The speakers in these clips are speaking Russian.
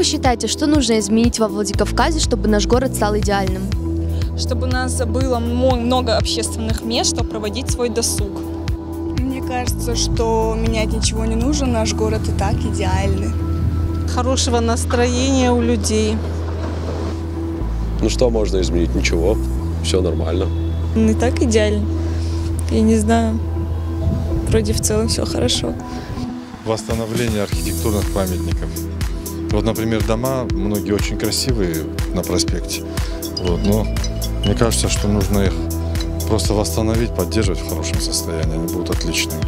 считаете, что нужно изменить во Владикавказе, чтобы наш город стал идеальным? Чтобы у нас было много общественных мест, чтобы проводить свой досуг. Мне кажется, что менять ничего не нужно, наш город и так идеальный. Хорошего настроения у людей. Ну что можно изменить? Ничего, все нормально. Не так идеально. Я не знаю. Вроде в целом все хорошо. Восстановление архитектурных памятников. Вот, например, дома, многие очень красивые на проспекте. Вот, но мне кажется, что нужно их просто восстановить, поддерживать в хорошем состоянии. Они будут отличные.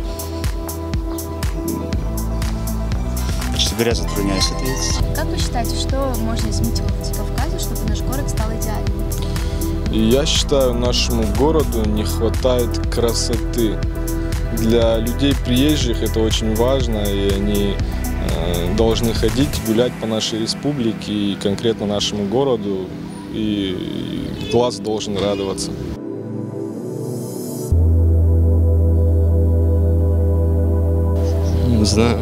Честно говоря, затрудняюсь ответить. Как вы считаете, что можно изменить во Владикавказе, чтобы наш город стал идеальным? Я считаю, нашему городу не хватает красоты. Для людей приезжих это очень важно, и они должны ходить, гулять по нашей республике и конкретно нашему городу, и глаз должен радоваться. Не знаю.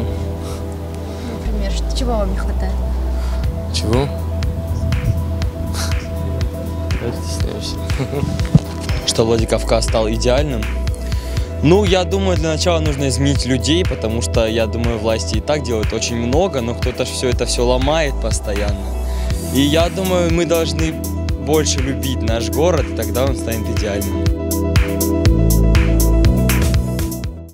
Например, чего вам не хватает? Чего? Я стесняюсь. Что Владикавказ стал идеальным? Ну, я думаю, для начала нужно изменить людей, потому что, я думаю, власти и так делают очень много, но кто-то все это ломает постоянно. И я думаю, мы должны больше любить наш город, и тогда он станет идеальным.